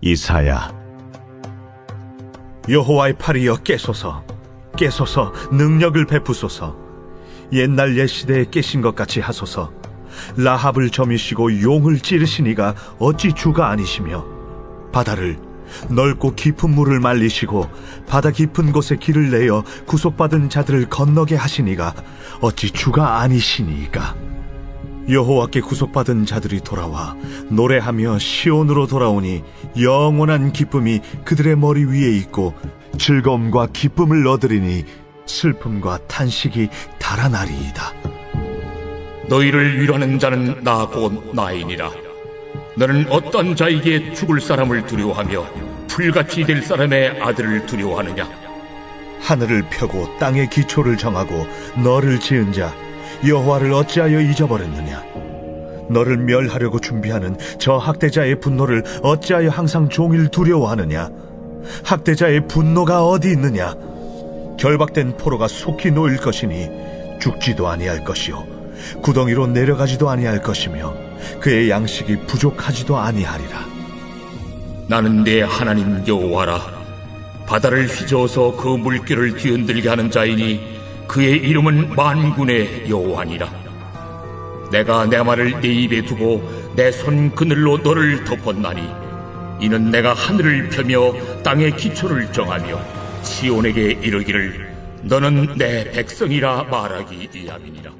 이사야, 여호와의 팔이여 깨소서, 깨소서 능력을 베푸소서. 옛날 옛 시대에 깨신 것 같이 하소서. 라합을 점이시고 용을 찌르시니가 어찌 주가 아니시며, 바다를 넓고 깊은 물을 말리시고 바다 깊은 곳에 길을 내어 구속받은 자들을 건너게 하시니가 어찌 주가 아니시니이까. 여호와께 구속받은 자들이 돌아와 노래하며 시온으로 돌아오니 영원한 기쁨이 그들의 머리 위에 있고 즐거움과 기쁨을 얻으리니 슬픔과 탄식이 달아나리이다. 너희를 위로하는 자는 나 곧 나이니라. 너는 어떤 자에게 죽을 사람을 두려워하며 풀같이 될 사람의 아들을 두려워하느냐? 하늘을 펴고 땅의 기초를 정하고 너를 지은 자 여호와를 어찌하여 잊어버렸느냐? 너를 멸하려고 준비하는 저 학대자의 분노를 어찌하여 항상 종일 두려워하느냐? 학대자의 분노가 어디 있느냐? 결박된 포로가 속히 놓일 것이니 죽지도 아니할 것이요 구덩이로 내려가지도 아니할 것이며 그의 양식이 부족하지도 아니하리라. 나는 내 하나님 여호와라. 바다를 휘저어서 그 물결을 뒤흔들게 하는 자이니 그의 이름은 만군의 여호와니라. 내가 내 말을 네 입에 두고 내 손 그늘로 너를 덮었나니 이는 내가 하늘을 펴며 땅의 기초를 정하며 시온에게 이르기를 너는 내 백성이라 말하기 위함이니라.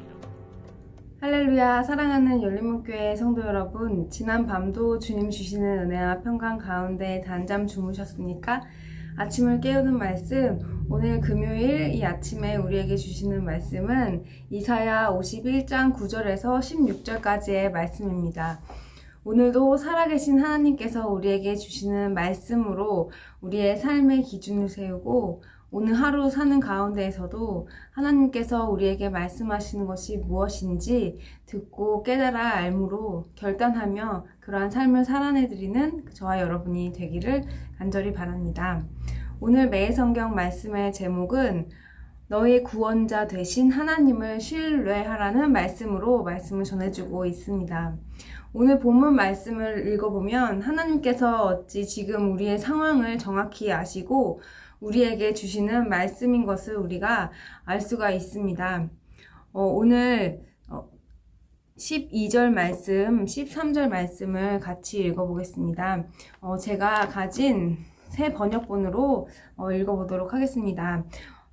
할렐루야. 사랑하는 열린문교회 성도 여러분, 지난 밤도 주님 주시는 은혜와 평강 가운데 단잠 주무셨습니까? 아침을 깨우는 말씀, 오늘 금요일 이 아침에 우리에게 주시는 말씀은 이사야 51장 9절에서 16절까지의 말씀입니다. 오늘도 살아계신 하나님께서 우리에게 주시는 말씀으로 우리의 삶의 기준을 세우고 오늘 하루 사는 가운데에서도 하나님께서 우리에게 말씀하시는 것이 무엇인지 듣고 깨달아 알므로 결단하며 그러한 삶을 살아내드리는 저와 여러분이 되기를 간절히 바랍니다. 오늘 매일 성경 말씀의 제목은 너의 구원자 되신 하나님을 신뢰하라는 말씀으로 말씀을 전해주고 있습니다. 오늘 본문 말씀을 읽어보면 하나님께서 어찌 지금 우리의 상황을 정확히 아시고 우리에게 주시는 말씀인 것을 우리가 알 수가 있습니다. 오늘 12절 말씀, 13절 말씀을 같이 읽어보겠습니다. 제가 가진 새 번역본으로 읽어보도록 하겠습니다.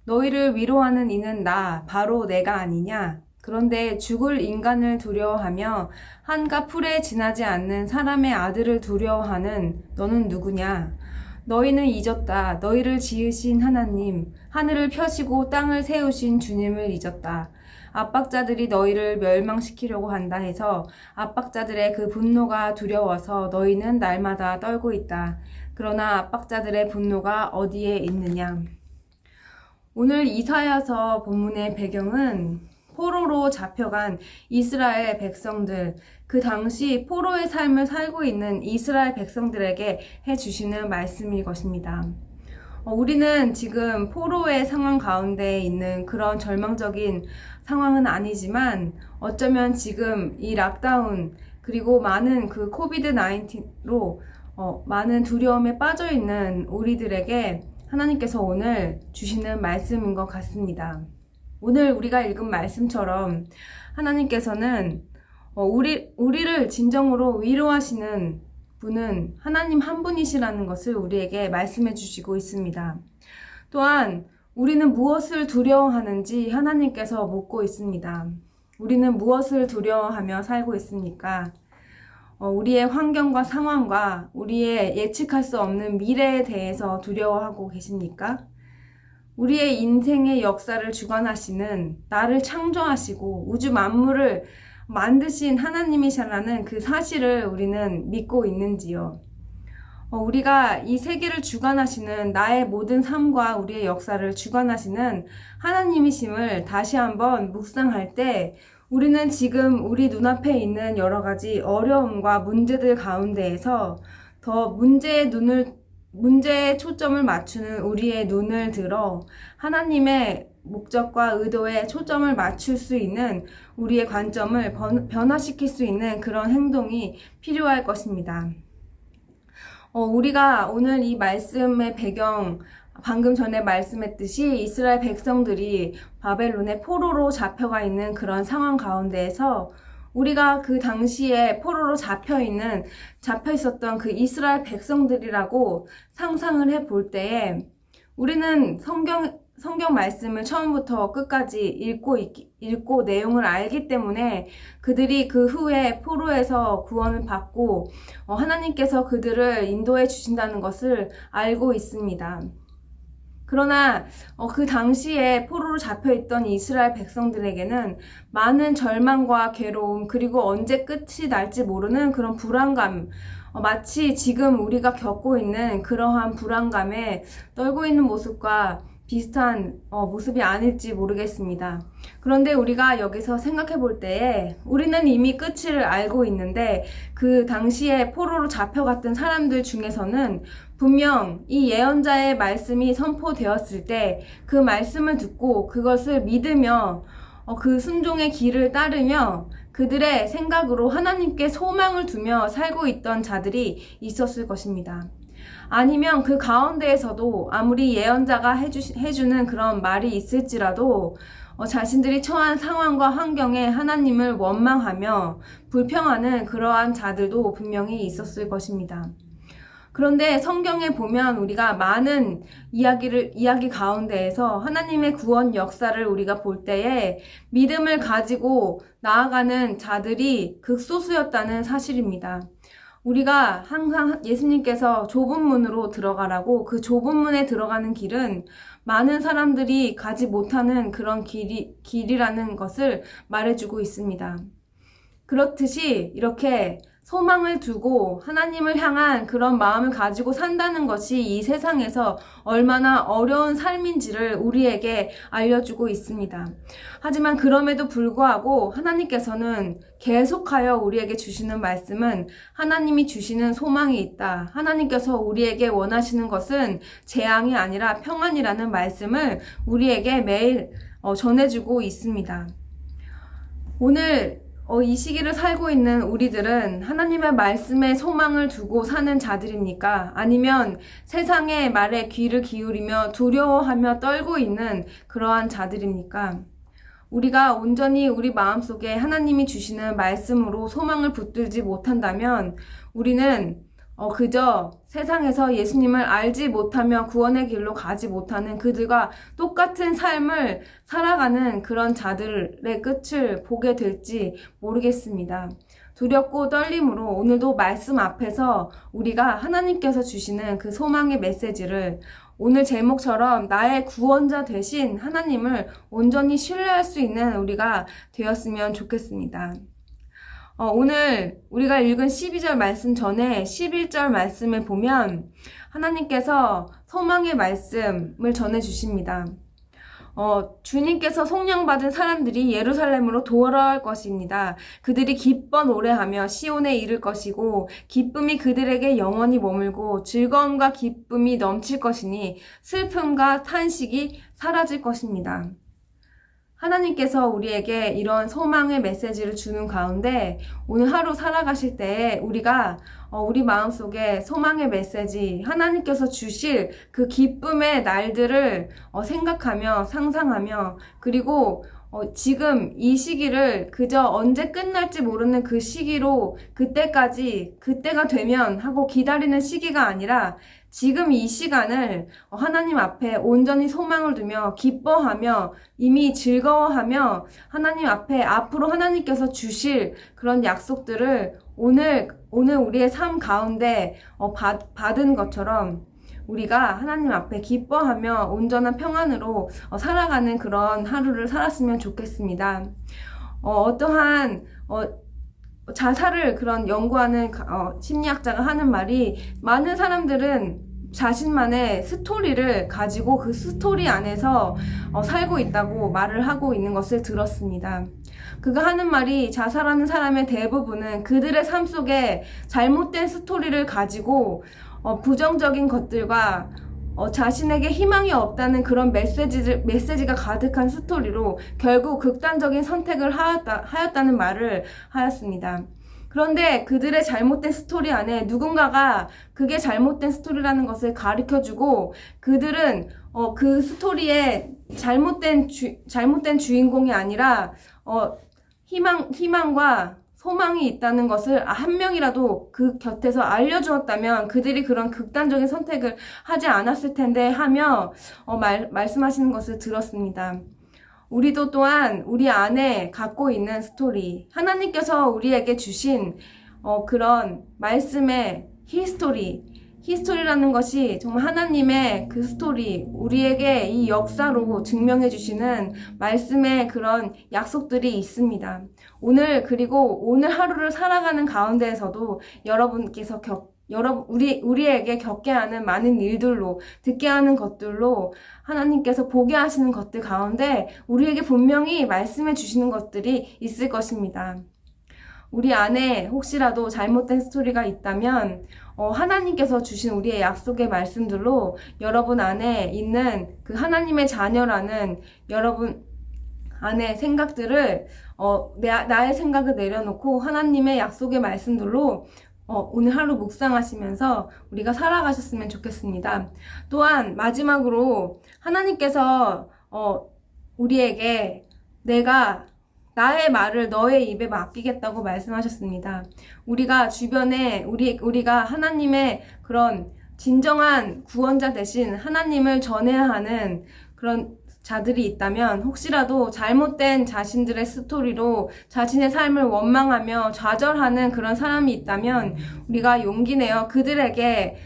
너희를 위로하는 이는 나, 바로 내가 아니냐? 그런데 죽을 인간을 두려워하며 한가 풀에 지나지 않는 사람의 아들을 두려워하는 너는 누구냐? 너희는 잊었다. 너희를 지으신 하나님, 하늘을 펴시고 땅을 세우신 주님을 잊었다. 압박자들이 너희를 멸망시키려고 한다 해서 압박자들의 그 분노가 두려워서 너희는 날마다 떨고 있다. 그러나 압박자들의 분노가 어디에 있느냐? 오늘 이사야서 본문의 배경은 포로로 잡혀간 이스라엘 백성들, 그 당시 포로의 삶을 살고 있는 이스라엘 백성들에게 해주시는 말씀일 것입니다. 우리는 지금 포로의 상황 가운데 있는 그런 절망적인 상황은 아니지만 어쩌면 지금 이 락다운 그리고 많은 그 코비드-19로 많은 두려움에 빠져 있는 우리들에게 하나님께서 오늘 주시는 말씀인 것 같습니다. 오늘 우리가 읽은 말씀처럼 하나님께서는 우리를 진정으로 위로하시는 분은 하나님 한 분이시라는 것을 우리에게 말씀해 주시고 있습니다. 또한 우리는 무엇을 두려워하는지 하나님께서 묻고 있습니다. 우리는 무엇을 두려워하며 살고 있습니까? 우리의 환경과 상황과 우리의 예측할 수 없는 미래에 대해서 두려워하고 계십니까? 우리의 인생의 역사를 주관하시는 나를 창조하시고 우주 만물을 만드신 하나님이시라는 그 사실을 우리는 믿고 있는지요? 우리가 이 세계를 주관하시는 나의 모든 삶과 우리의 역사를 주관하시는 하나님이심을 다시 한번 묵상할 때 우리는 지금 우리 눈앞에 있는 여러 가지 어려움과 문제들 가운데에서 더 문제에 초점을 맞추는 우리의 눈을 들어 하나님의 목적과 의도에 초점을 맞출 수 있는 우리의 관점을 변화시킬 수 있는 그런 행동이 필요할 것입니다. 우리가 오늘 이 말씀의 배경, 방금 전에 말씀했듯이 이스라엘 백성들이 바벨론의 포로로 잡혀가 있는 그런 상황 가운데에서 우리가 그 당시에 포로로 잡혀 있었던 그 이스라엘 백성들이라고 상상을 해 볼 때에 우리는 성경 말씀을 처음부터 끝까지 읽고 내용을 알기 때문에 그들이 그 후에 포로에서 구원을 받고 하나님께서 그들을 인도해 주신다는 것을 알고 있습니다. 그러나 그 당시에 포로로 잡혀있던 이스라엘 백성들에게는 많은 절망과 괴로움, 그리고 언제 끝이 날지 모르는 그런 불안감, 마치 지금 우리가 겪고 있는 그러한 불안감에 떨고 있는 모습과 비슷한 모습이 아닐지 모르겠습니다. 그런데 우리가 여기서 생각해 볼 때에 우리는 이미 끝을 알고 있는데 그 당시에 포로로 잡혀갔던 사람들 중에서는 분명 이 예언자의 말씀이 선포되었을 때 그 말씀을 듣고 그것을 믿으며 그 순종의 길을 따르며 그들의 생각으로 하나님께 소망을 두며 살고 있던 자들이 있었을 것입니다. 아니면 그 가운데에서도 아무리 예언자가 해주는 그런 말이 있을지라도 자신들이 처한 상황과 환경에 하나님을 원망하며 불평하는 그러한 자들도 분명히 있었을 것입니다. 그런데 성경에 보면 우리가 많은 이야기 가운데에서 하나님의 구원 역사를 우리가 볼 때에 믿음을 가지고 나아가는 자들이 극소수였다는 사실입니다. 우리가 항상 예수님께서 좁은 문으로 들어가라고, 그 좁은 문에 들어가는 길은 많은 사람들이 가지 못하는 그런 길이라는 것을 말해주고 있습니다. 그렇듯이 이렇게 소망을 두고 하나님을 향한 그런 마음을 가지고 산다는 것이 이 세상에서 얼마나 어려운 삶인지를 우리에게 알려주고 있습니다. 하지만 그럼에도 불구하고 하나님께서는 계속하여 우리에게 주시는 말씀은 하나님이 주시는 소망이 있다. 하나님께서 우리에게 원하시는 것은 재앙이 아니라 평안이라는 말씀을 우리에게 매일 전해주고 있습니다. 오늘 이 시기를 살고 있는 우리들은 하나님의 말씀에 소망을 두고 사는 자들입니까? 아니면 세상의 말에 귀를 기울이며 두려워하며 떨고 있는 그러한 자들입니까? 우리가 온전히 우리 마음속에 하나님이 주시는 말씀으로 소망을 붙들지 못한다면 우리는 그저 세상에서 예수님을 알지 못하며 구원의 길로 가지 못하는 그들과 똑같은 삶을 살아가는 그런 자들의 끝을 보게 될지 모르겠습니다. 두렵고 떨림으로 오늘도 말씀 앞에서 우리가 하나님께서 주시는 그 소망의 메시지를 오늘 제목처럼 나의 구원자 되신 하나님을 온전히 신뢰할 수 있는 우리가 되었으면 좋겠습니다. 오늘 우리가 읽은 12절 말씀 전에 11절 말씀에 보면 하나님께서 소망의 말씀을 전해주십니다. 주님께서 속량받은 사람들이 예루살렘으로 돌아올 것입니다. 그들이 기뻐 노래하며 시온에 이를 것이고 기쁨이 그들에게 영원히 머물고 즐거움과 기쁨이 넘칠 것이니 슬픔과 탄식이 사라질 것입니다. 하나님께서 우리에게 이런 소망의 메시지를 주는 가운데 오늘 하루 살아가실 때 우리가 우리 마음속에 소망의 메시지, 하나님께서 주실 그 기쁨의 날들을 생각하며 상상하며 그리고 지금 이 시기를 그저 언제 끝날지 모르는 그 시기로 그때가 되면 하고 기다리는 시기가 아니라 지금 이 시간을 하나님 앞에 온전히 소망을 두며 기뻐하며 이미 즐거워하며 하나님 앞에 앞으로 하나님께서 주실 그런 약속들을 오늘 우리의 삶 가운데 받은 것처럼 우리가 하나님 앞에 기뻐하며 온전한 평안으로 살아가는 그런 하루를 살았으면 좋겠습니다. 어떠한 자살을 그런 연구하는 심리학자가 하는 말이 많은 사람들은 자신만의 스토리를 가지고 그 스토리 안에서 살고 있다고 말을 하고 있는 것을 들었습니다. 그가 하는 말이 자살하는 사람의 대부분은 그들의 삶 속에 잘못된 스토리를 가지고 부정적인 것들과 자신에게 희망이 없다는 그런 메시지가 가득한 스토리로 결국 극단적인 선택을 하였다는 말을 하였습니다. 그런데 그들의 잘못된 스토리 안에 누군가가 그게 잘못된 스토리라는 것을 가르쳐주고 그들은 그 스토리의 잘못된 주인공이 아니라 희망과 소망이 있다는 것을 한 명이라도 그 곁에서 알려주었다면 그들이 그런 극단적인 선택을 하지 않았을 텐데 하며 말씀하시는 것을 들었습니다. 우리도 또한 우리 안에 갖고 있는 스토리, 하나님께서 우리에게 주신 그런 말씀의 히스토리라는 것이 정말 하나님의 그 스토리, 우리에게 이 역사로 증명해 주시는 말씀의 그런 약속들이 있습니다. 그리고 오늘 하루를 살아가는 가운데에서도 여러분께서 우리에게 겪게 하는 많은 일들로, 듣게 하는 것들로 하나님께서 보게 하시는 것들 가운데 우리에게 분명히 말씀해 주시는 것들이 있을 것입니다. 우리 안에 혹시라도 잘못된 스토리가 있다면 하나님께서 주신 우리의 약속의 말씀들로 여러분 안에 있는 그 하나님의 자녀라는 여러분 안에 생각들을 나의 생각을 내려놓고 하나님의 약속의 말씀들로 오늘 하루 묵상하시면서 우리가 살아가셨으면 좋겠습니다. 또한 마지막으로 하나님께서 우리에게 나의 말을 너의 입에 맡기겠다고 말씀하셨습니다. 우리가 주변에 우리가 하나님의 그런 진정한 구원자 대신 하나님을 전해야 하는 그런 자들이 있다면 혹시라도 잘못된 자신들의 스토리로 자신의 삶을 원망하며 좌절하는 그런 사람이 있다면 우리가 용기 내어 그들에게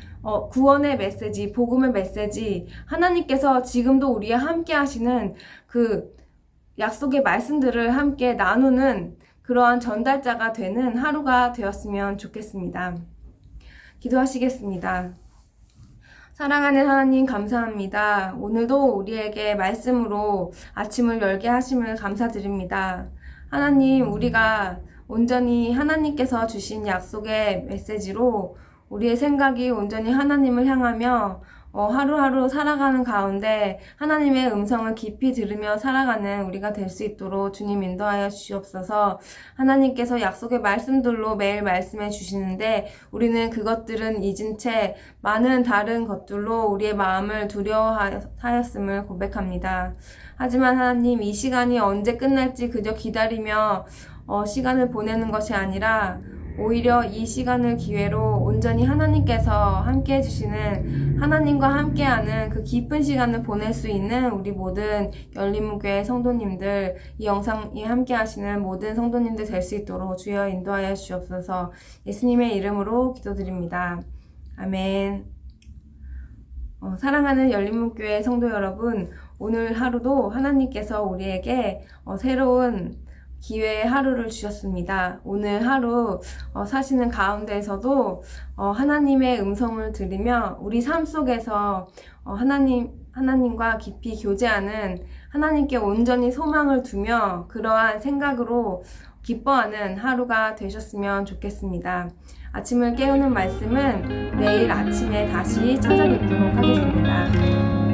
구원의 메시지, 복음의 메시지, 하나님께서 지금도 우리와 함께 하시는 그 약속의 말씀들을 함께 나누는 그러한 전달자가 되는 하루가 되었으면 좋겠습니다. 기도하시겠습니다. 사랑하는 하나님 감사합니다. 오늘도 우리에게 말씀으로 아침을 열게 하심을 감사드립니다. 하나님, 우리가 온전히 하나님께서 주신 약속의 메시지로 우리의 생각이 온전히 하나님을 향하며 하루하루 살아가는 가운데 하나님의 음성을 깊이 들으며 살아가는 우리가 될 수 있도록 주님 인도하여 주시옵소서. 하나님께서 약속의 말씀들로 매일 말씀해 주시는데 우리는 그것들은 잊은 채 많은 다른 것들로 우리의 마음을 두려워하였음을 고백합니다. 하지만 하나님, 이 시간이 언제 끝날지 그저 기다리며 시간을 보내는 것이 아니라 오히려 이 시간을 기회로 온전히 하나님께서 함께 해주시는 하나님과 함께하는 그 깊은 시간을 보낼 수 있는 우리 모든 열린무교회 성도님들, 이 영상에 함께 하시는 모든 성도님들 될 수 있도록 주여 인도하여 주옵소서. 예수님의 이름으로 기도드립니다. 아멘. 사랑하는 열린무교회 성도 여러분, 오늘 하루도 하나님께서 우리에게 새로운 기회의 하루를 주셨습니다. 오늘 하루 사시는 가운데에서도 하나님의 음성을 들으며 우리 삶 속에서 하나님과 깊이 교제하는, 하나님께 온전히 소망을 두며 그러한 생각으로 기뻐하는 하루가 되셨으면 좋겠습니다. 아침을 깨우는 말씀은 내일 아침에 다시 찾아뵙도록 하겠습니다.